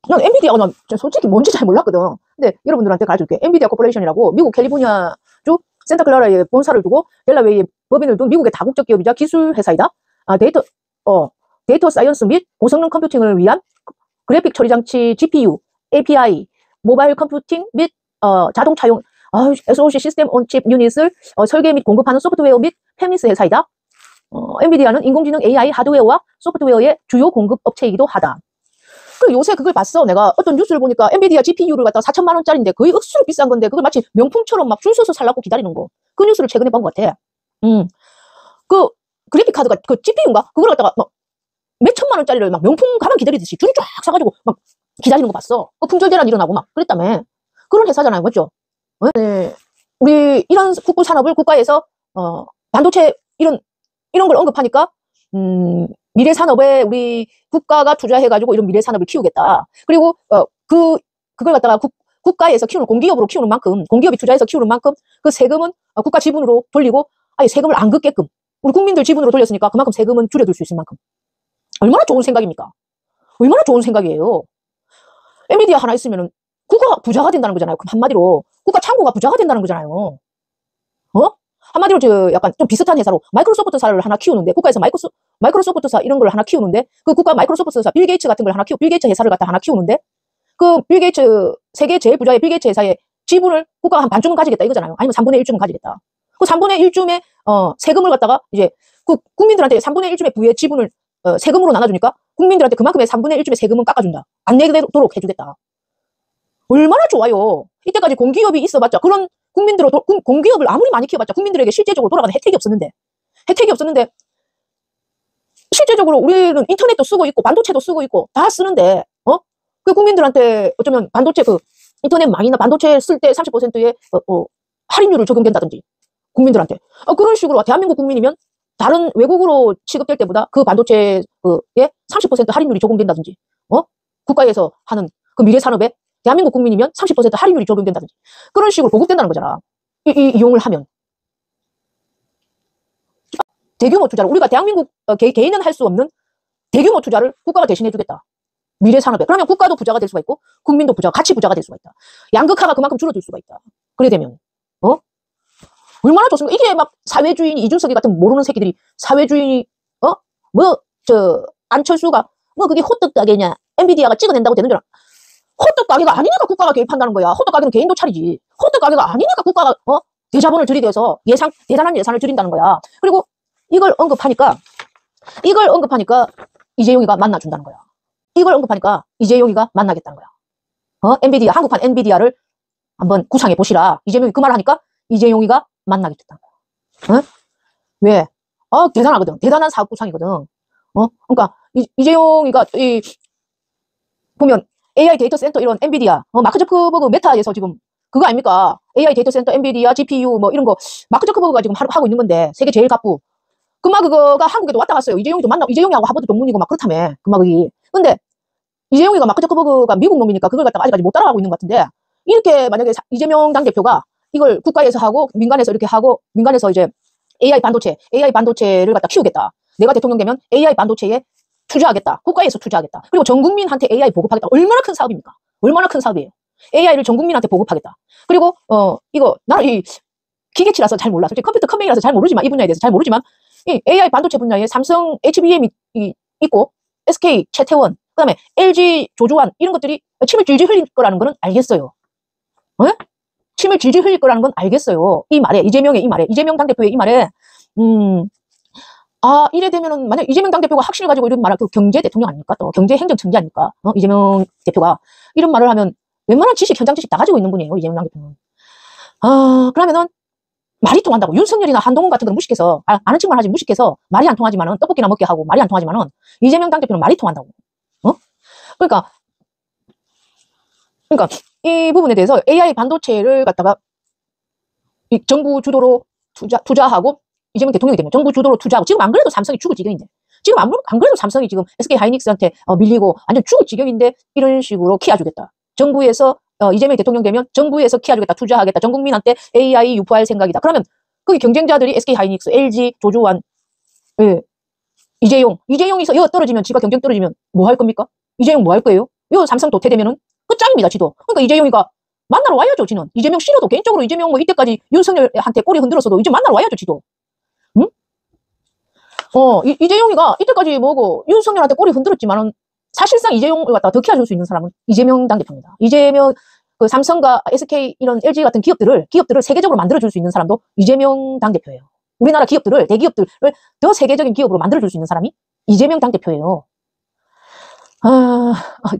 난 엔비디아가 난 솔직히 뭔지 잘 몰랐거든. 근데 여러분들한테 가르쳐줄게. 엔비디아 코퍼레이션이라고 미국 캘리포니아주 센타클라라에 본사를 두고 델라웨이에 법인을 둔 미국의 다국적 기업이자 기술 회사이다. 데이터 사이언스 및 고성능 컴퓨팅을 위한 그래픽 처리 장치 GPU, API, 모바일 컴퓨팅 및 자동차용 SoC 시스템 온 칩 유닛을 설계 및 공급하는 소프트웨어 및 팹리스 회사이다. 엔비디아는 인공지능 AI 하드웨어와 소프트웨어의 주요 공급 업체이기도 하다. 그 요새 그걸 봤어. 내가 어떤 뉴스를 보니까 엔비디아 GPU를 갖다가 4천만 원짜리인데 거의 억수로 비싼 건데 그걸 마치 명품처럼 막 줄 서서 살라고 기다리는 거. 그 뉴스를 최근에 본 것 같아. 그 그래픽 카드가 그 GPU인가? 그걸 갖다가 막 몇 천만 원짜리를 막 명품 가방 기다리듯이 줄을 쫙 사가지고 막 기다리는 거 봤어. 품절 대란 일어나고 막 그랬다며. 그런 회사잖아요, 맞죠? 네. 우리 이런 국부 산업을 국가에서 반도체 이런 걸 언급하니까 미래 산업에 우리 국가가 투자해가지고 이런 미래 산업을 키우겠다. 그리고 그걸 갖다가 국가에서 키우는 공기업으로 키우는 만큼 공기업이 투자해서 키우는 만큼 그 세금은 국가 지분으로 돌리고 아예 세금을 안 걷게끔 우리 국민들 지분으로 돌렸으니까 그만큼 세금은 줄여줄 수 있을 만큼 얼마나 좋은 생각입니까? 얼마나 좋은 생각이에요. 엔비디아 하나 있으면은 국가 부자가 된다는 거잖아요. 그럼 한마디로 국가 창고가 부자가 된다는 거잖아요. 한마디로 약간 좀 비슷한 회사로 마이크로소프트사를 하나 키우는데 국가에서 마이크로소프트사 이런 걸 하나 키우는데 그 국가 마이크로소프트사 빌 게이츠 같은 걸 빌 게이츠 회사를 갖다 하나 키우는데 그 빌 게이츠 세계 제일 부자의 빌 게이츠 회사의 지분을 국가가 한 반쯤은 가지겠다 이거잖아요. 아니면 3분의 1쯤은 가지겠다. 그 3분의 1쯤의 세금을 갖다가 이제 그 국민들한테 3분의 1쯤의 부의 지분을 세금으로 나눠주니까 국민들한테 그만큼의 3분의 1쯤의 세금은 깎아준다. 안 내도록 해주겠다. 얼마나 좋아요. 이때까지 공기업이 있어봤자 그런 공기업을 아무리 많이 키워봤자 국민들에게 실제적으로 돌아가는 혜택이 없었는데 실제적으로 우리는 인터넷도 쓰고 있고 반도체도 쓰고 있고 다 쓰는데 그 국민들한테 어쩌면 반도체 인터넷 망이나 반도체 쓸 때 30%의 할인율을 적용된다든지 국민들한테 그런 식으로 대한민국 국민이면 다른 외국으로 취급될 때보다 그 반도체에 30% 할인율이 적용된다든지 국가에서 하는 그 미래 산업에 대한민국 국민이면 30% 할인율이 적용된다든지 그런 식으로 보급된다는 거잖아. 이용을 하면 대규모 투자를 우리가 대한민국 개인은 할 수 없는 대규모 투자를 국가가 대신해 주겠다. 미래 산업에. 그러면 국가도 부자가 될 수가 있고 국민도 같이 부자가 될 수가 있다. 양극화가 그만큼 줄어들 수가 있다. 그래 되면 얼마나 좋습니까? 이게 막 사회주의인 이준석이 같은 모르는 새끼들이 사회주의 안철수가 그게 호떡 가게냐 엔비디아가 찍어낸다고 되는 줄 알아. 호떡 가게가 아니니까 국가가 개입한다는 거야. 호떡 가게는 개인도 차리지. 호떡 가게가 아니니까 국가가 대자본을 들이대서 대단한 예산을 들인다는 거야. 그리고 이걸 언급하니까 이재용이가 만나준다는 거야. 이걸 언급하니까 이재용이가 만나겠다는 거야. 엔비디아 한국판 엔비디아를 한번 구상해 보시라. 이재용이 그 말을 하니까 이재용이가 만나겠다는 거야. 왜? 대단하거든. 대단한 사업 구상이거든. 그러니까 이재용이가 보면 AI 데이터 센터 이런 엔비디아 마크 저커버그 메타에서 지금 그거 아닙니까? AI 데이터 센터 엔비디아 GPU 뭐 이런 거 마크 저커버그가 지금 하고 있는 건데 세계 제일 갑부 그거가 한국에도 왔다 갔어요. 이재용이하고 하버드 동문이고 막 그렇다며 그이 근데 이재용이가 마크 저커버그가 미국 놈이니까 그걸 갖다가 아직까지 못 따라가고 있는 것 같은데 이렇게 만약에 이재명 당대표가 이걸 국가에서 하고 민간에서 이렇게 하고 민간에서 이제 AI 반도체를 갖다 키우겠다. 내가 대통령 되면 AI 반도체에 투자하겠다. 국가에서 투자하겠다. 그리고 전 국민한테 AI 보급하겠다. 얼마나 큰 사업입니까? 얼마나 큰 사업이에요. AI를 전 국민한테 보급하겠다. 그리고 이거 나는 기계치라서 잘 몰라. 솔직히 컴퓨터 컴맹이라서 잘 모르지만 이 분야에 대해서 잘 모르지만 이 AI 반도체 분야에 삼성 HBM이 있고 SK 최태원 그다음에 LG 조주환 이런 것들이 침을 질질 흘릴 거라는 거는 알겠어요. 침을 질질 흘릴 거라는 건 알겠어요. 이재명 당대표의 이 말에 이래 되면은 만약 이재명 당대표가 확신을 가지고 이런 말을 그 경제 대통령 아닙니까? 또 경제 행정청지 아닙니까? 이재명 대표가 이런 말을 하면 웬만한 현장 지식 다 가지고 있는 분이에요. 이재명 당대표는. 그러면은 말이 통한다고. 윤석열이나 한동훈 같은 걸 무식해서 아는 척만 하지 무식해서 말이 안 통하지만은 떡볶이나 먹게 하고 말이 안 통하지만은 이재명 당대표는 말이 통한다고. 그러니까 이 부분에 대해서 AI 반도체를 갖다가 정부 주도로 투자하고 이재명 대통령이 되면 정부 주도로 투자하고 지금 안 그래도 삼성이 죽을 지경인데 지금 안 그래도 삼성이 지금 SK 하이닉스한테 밀리고 완전 죽을 지경인데 이런 식으로 키워주겠다. 정부에서 이재명 대통령 되면 정부에서 키워주겠다. 투자하겠다. 전 국민한테 AI 유포할 생각이다. 그러면 거기 경쟁자들이 SK 하이닉스, LG, 조주환, 이재용이 떨어지면 지가 경쟁 떨어지면 뭐 할 겁니까? 이재용 뭐 할 거예요? 요 삼성 도태되면은 끝장입니다, 지도. 그러니까 이재용이가 만나러 와야죠, 지는. 이재명 싫어도 개인적으로 이재명 뭐 이때까지 윤석열한테 꼬리 흔들었어도 이제 만나러 와야죠, 지도. 응? 이재용이가 이때까지 뭐고 윤석열한테 꼬리 흔들었지만은 사실상 이재용을 갖다가 덕해줄 수 있는 사람은 이재명 당대표입니다. 이재명 그 삼성과 SK 이런 LG 같은 기업들을 세계적으로 만들어줄 수 있는 사람도 이재명 당대표예요. 우리나라 기업들을, 대기업들을 더 세계적인 기업으로 만들어줄 수 있는 사람이 이재명 당대표예요.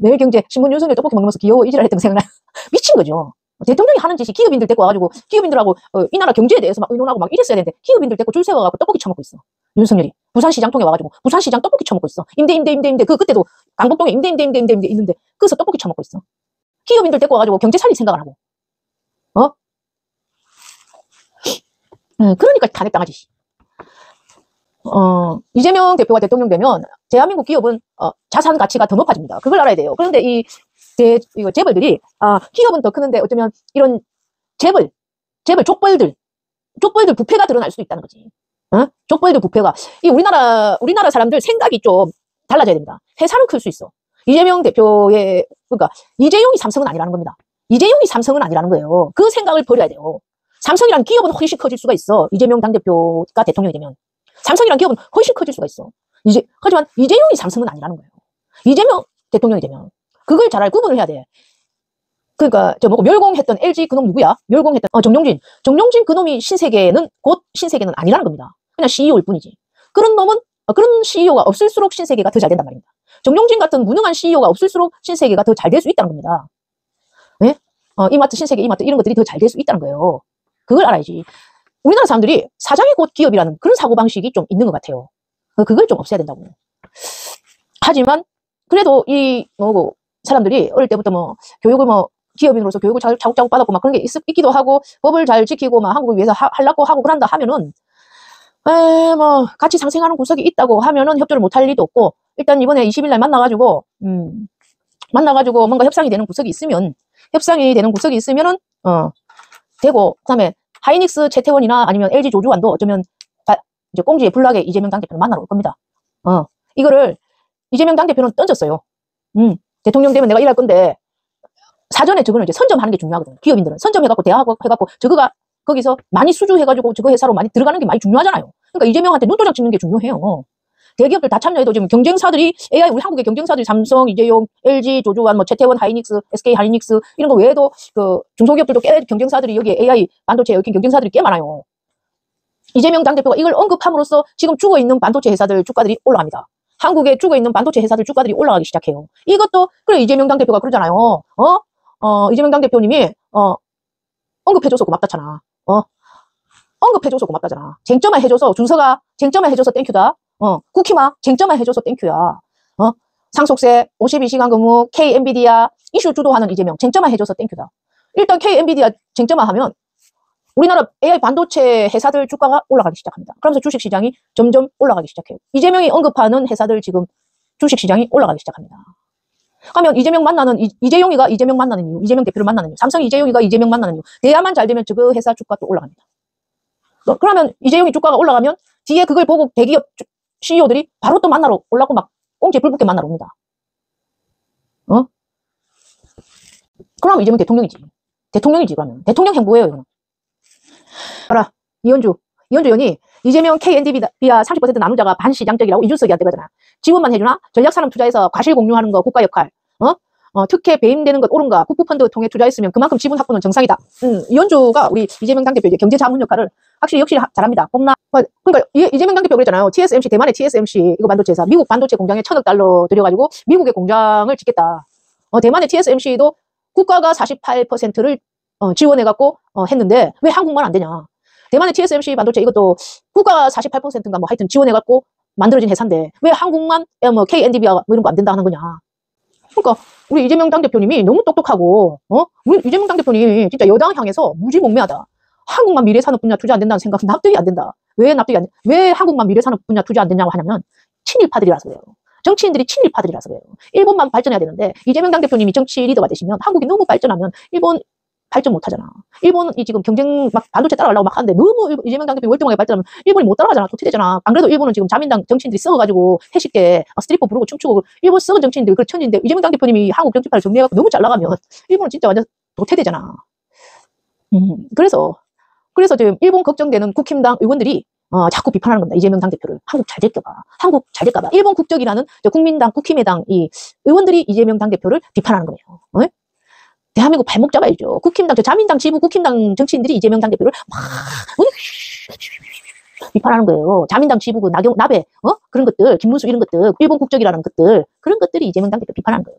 매일경제 신문 윤석열 떡볶이 먹으면서 귀여워 이지랄했던 거 생각나요? 미친 거죠. 대통령이 하는 짓이 기업인들 데리고 와가지고 기업인들하고 이 나라 경제에 대해서 막 의논하고 막 이랬어야 되는데 기업인들 데리고 줄 세워가지고 떡볶이 처먹고 있어. 윤석열이 부산시장 통해 와가지고 부산시장 떡볶이 처먹고 있어. 임대 그때도 강북동에 임대 있는데 그래서 떡볶이 처먹고 있어. 기업인들 데리고 와가지고 경제 살릴 생각을 하고 그러니까 탄핵당하지. 이재명 대표가 대통령 되면 대한민국 기업은 자산 가치가 더 높아집니다. 그걸 알아야 돼요. 그런데 이거 재벌들이 기업은 더 크는데 어쩌면 이런 재벌 족벌들 부패가 드러날 수도 있다는 거지. 족벌들 부패가 우리나라 사람들 생각이 좀 달라져야 됩니다. 회사는 클 수 있어. 이재명 대표의 그러니까 이재용이 삼성은 아니라는 겁니다. 이재용이 삼성은 아니라는 거예요. 그 생각을 버려야 돼요. 삼성이라는 기업은 훨씬 커질 수가 있어. 이재명 당대표가 대통령이 되면. 삼성이라는 기업은 훨씬 커질 수가 있어. 하지만 이재용이 삼성은 아니라는 거예요. 이재명 대통령이 되면. 그걸 잘 구분을 해야 돼. 그러니까, 멸공했던 LG 그놈 누구야? 멸공했던, 정용진 그놈이 곧 신세계는 아니라는 겁니다. 그냥 CEO일 뿐이지. 그런 CEO가 없을수록 신세계가 더 잘 된단 말입니다. 정용진 같은 무능한 CEO가 없을수록 신세계가 더 잘 될 수 있다는 겁니다. 네? 이마트, 신세계, 이마트 이런 것들이 더 잘 될 수 있다는 거예요. 그걸 알아야지. 우리나라 사람들이 사장이 곧 기업이라는 그런 사고방식이 좀 있는 것 같아요. 그걸 좀 없애야 된다고. 하지만, 그래도 사람들이 어릴 때부터 교육을 기업인으로서 교육을 자국자국 받았고 막 그런 게 있기도 하고, 법을 잘 지키고 막 한국을 위해서 하려고 하고 그런다 하면은, 같이 상생하는 구석이 있다고 하면은 협조를 못할 리도 없고, 일단 이번에 20일날 만나가지고 뭔가 협상이 되는 구석이 있으면은, 되고, 그 다음에 하이닉스 최태원이나 아니면 LG 조주환도 어쩌면 이제 꽁지에 불나게 이재명 당대표를 만나러 올 겁니다. 이거를 이재명 당대표는 던졌어요. 대통령 되면 내가 일할 건데, 사전에 저거는 이제 선점하는 게 중요하거든요. 기업인들은 선점해갖고 대화해갖고 저거가 거기서 많이 수주해가지고 저거 회사로 많이 들어가는 게 많이 중요하잖아요. 그러니까 이재명한테 눈도장 찍는 게 중요해요. 대기업들 다 참여해도 지금 경쟁사들이 우리 한국의 경쟁사들이 삼성, 이재용, LG, 조주환, 최태원, 하이닉스, SK 하이닉스 이런 거 외에도 그 중소기업들도 꽤 경쟁사들이 여기 AI 반도체에 얽힌 경쟁사들이 꽤 많아요. 이재명 당대표가 이걸 언급함으로써 지금 죽어있는 반도체 회사들 주가들이 올라갑니다. 한국에 죽어있는 반도체 회사들 주가들이 올라가기 시작해요. 이것도 그래 이재명 당대표가 그러잖아요. 이재명 당대표님이 언급해줘서 고맙다잖아. 언급해줘서 고맙다잖아. 쟁점화 해줘서 준서가 쟁점화 해줘서 땡큐다. 쿠키마 쟁점화 해줘서 땡큐야. 상속세 52시간 근무 K 엔비디아 이슈 주도하는 이재명 쟁점화 해줘서 땡큐다. 일단 K 엔비디아 쟁점화하면 우리나라 AI 반도체 회사들 주가가 올라가기 시작합니다. 그러면서 주식시장이 점점 올라가기 시작해요. 이재명이 언급하는 회사들 지금 주식시장이 올라가기 시작합니다. 그러면 이재용이가 이재명 만나는 이유, 이재명 대표를 만나는 이유, 삼성 이재용이가 이재명 만나는 이유, 대야만 잘 되면 저 회사 주가 또 올라갑니다. 그러면 이재용이 주가가 올라가면 뒤에 그걸 보고 대기업 CEO들이 바로 또 만나러 오려고 막 꽁지에 불 붙게 만나러 옵니다. 그럼 이재명 대통령이지 그러면. 대통령 행보예요 이거는. 알아. 이현주 의원이 이재명 KND비아 30% 나누자가 반시장적이라고 이준석이한테 그러잖아. 지원만 해주나? 전략산업 투자해서 과실 공유하는 거 국가 역할. 특혜 배임되는 것 옳은가? 국부펀드 통해 투자했으면 그만큼 지분 확보는 정상이다. 이현주가 우리 이재명 당대표 경제 자문 역할을 확실히 잘합니다. 그러니까 이재명 당대표 그랬잖아요. TSMC 대만의 TSMC 이거 반도체 회사 미국 반도체 공장에 $1,000억 들여가지고 미국의 공장을 짓겠다. 대만의 TSMC도 국가가 48%를 지원해갖고 했는데 왜 한국만 안 되냐? 대만의 TSMC 반도체 이것도 국가가 48%인가 뭐 하여튼 지원해갖고 만들어진 회사인데 왜 한국만 KND비아 이런 거 안 된다 하는 거냐? 그러니까 우리 이재명 당대표님이 너무 똑똑하고 우리 이재명 당대표님 진짜 여당 향해서 무지몽매하다. 한국만 미래산업 분야 투자 안 된다는 생각은 납득이 안 된다. 왜 한국만 미래산업 분야 투자 안 되냐고 하냐면 친일파들이라서 그래요. 정치인들이 친일파들이라서 그래요. 일본만 발전해야 되는데 이재명 당대표님이 정치 리더가 되시면 한국이 너무 발전하면 일본 발전 못 하잖아. 일본이 지금 경쟁 막 반도체 따라가려고 막 하는데 너무 이재명 당대표 월등하게 발전하면 일본이 못 따라가잖아. 도태되잖아. 안 그래도 일본은 지금 자민당 정치인들이 썩어가지고 회식 때 스트리퍼 부르고 춤추고 일본 썩은 정치인들 그 천지인데 이재명 당대표님이 한국 정치판을 정리해갖고 너무 잘 나가면 일본은 진짜 완전 도태되잖아. 그래서 지금 일본 걱정되는 국힘당 의원들이 자꾸 비판하는 겁니다. 이재명 당대표를. 한국 잘 될까봐. 한국 잘 될까봐. 일본 국적이라는 국민당, 국힘의 당 이 의원들이 이재명 당대표를 비판하는 거예요. 어? 대한민국 발목 잡아야죠. 국힘당, 자민당 지부 국힘당 정치인들이 이재명 당대표를 막 비판하는 거예요. 자민당 지부 그 나베 그런 것들, 김문수 이런 것들, 일본 국적이라는 것들 그런 것들이 이재명 당대표 비판하는 거예요.